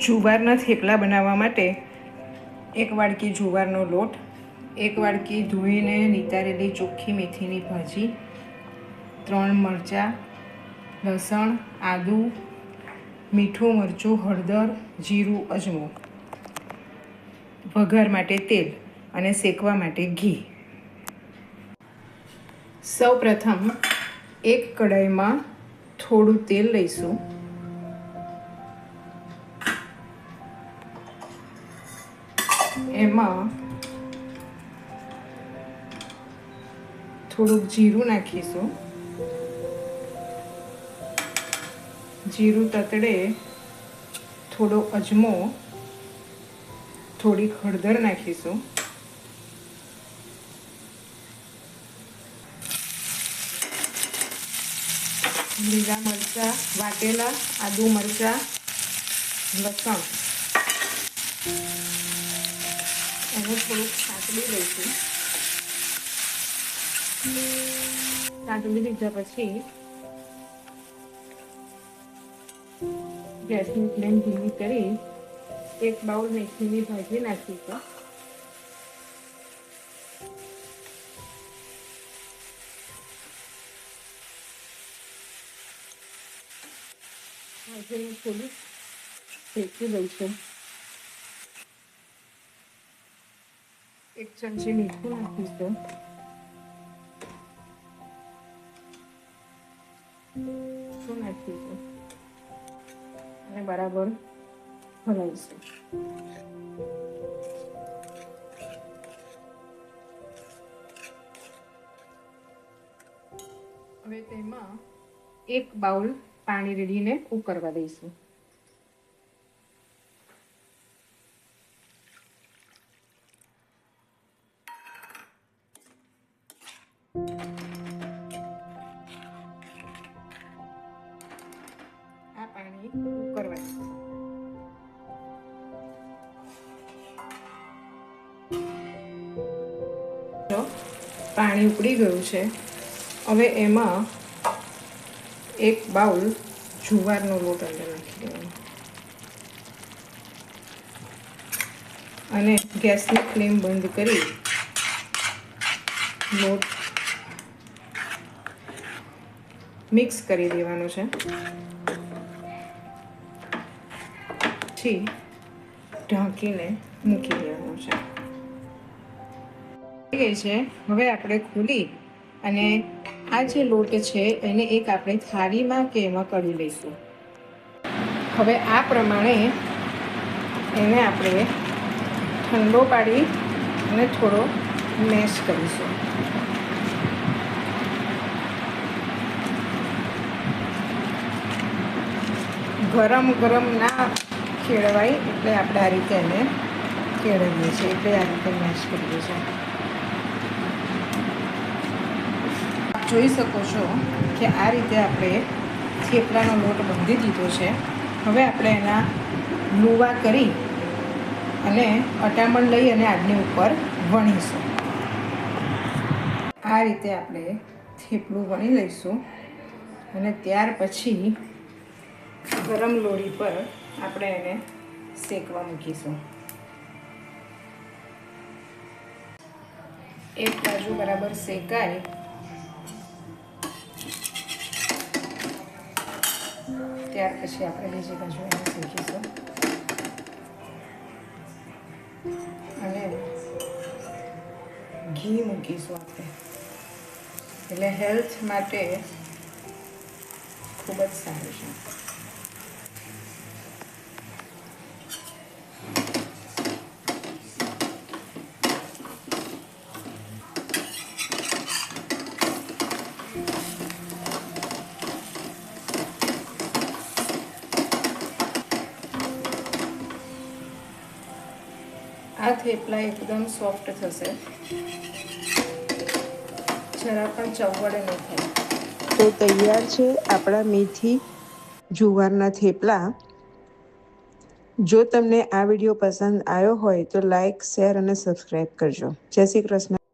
જુવારના થેપલા બનાવવા માટે 1 વાડકી જુવારનો લોટ, 1 વાડકી ધોઈને નિતારેલી ચોખ્ખી મેથીની ભાજી, 3 મરચાં, લસણ, આદું, મીઠું, મરચું, હળદર, જીરું, અજમો, વઘાર માટે તેલ અને શેકવા માટે ઘી. સૌપ્રથમ એક કઢાઈમાં થોડું તેલ લઈશું. એમાં થોડુંક જીરું નાખીશું. જીરું તતડે થોડો અજમો, થોડીક હળદર નાખીશું. લીલા મરચાં વાટેલા, આદુ મરચાં, લસણ એને થોડુંક સાંતળી લઈશું. સાંતળી લીધા પછી ગેસની ફ્લેમ ધીમી કરી 1 બાઉલ મેથીની ભાજી નાખીશું. ભાજીને થોડું શેકી લઈશું. 1 ચમચી મીઠું નાખીશું. નાખીશું અને બરાબર હલાવીશું. હવે તેમાં 1 બાઉલ પાણી રેડીને ઉકળવા દઈશું. આ પાણી ઉકળવા દઈશું. પાણી ઉકળી ગયું છે. હવે એમાં 1 બાઉલ જુવારનો લોટ અંદર નાખી દેવાનો અને ગેસની ફ્લેમ બંધ કરી લોટ મિક્સ કરી દેવાનો છે. પછી ઢાંકીને મૂકી દેવાનું છે. થઈ ગઈ છે. હવે આપણે ખોલી અને આ જે લોટ છે એને એક આપણે થાળીમાં કે એમાં કાઢી લઈશું. હવે આ પ્રમાણે એને આપણે ઠંડો પાડી અને થોડો મેશ કરીશું. ગરમ ગરમ ના ખેડવાય એટલે આપણે આ રીતે એને કેળવીએ છીએ, એટલે આ રીતે મેશ કરીએ છીએ. જોઈ શકો છો કે આ રીતે આપણે થેપલાનો લોટ બાંધી દીધો છે. હવે આપણે એના લુવા કરી અને અટામણ લઈ અને આડની ઉપર વણીશું. આ રીતે આપણે થેપલું વણી લઈશું અને ત્યાર પછી ગરમ લોહી પર આપણે એને શેકવા મૂકીશું. એક બાજુ બરાબર શેકાય ત્યાર પછી આપણે બીજી બાજુ એને શેકીશું અને ઘી મૂકીશું આપણે. એટલે હેલ્થ માટે ખૂબ જ સારું છે. આ થેપલા એકદમ સોફ્ટ થશે, જરા પણ ચવડ નહીં થાય. તો તૈયાર છે આપણા મેથી જુવારના થેપલા. જો તમને આ વિડીયો પસંદ આવ્યો હોય તો લાઈક, શેર અને સબસ્ક્રાઈબ કરજો. જય શ્રી કૃષ્ણ.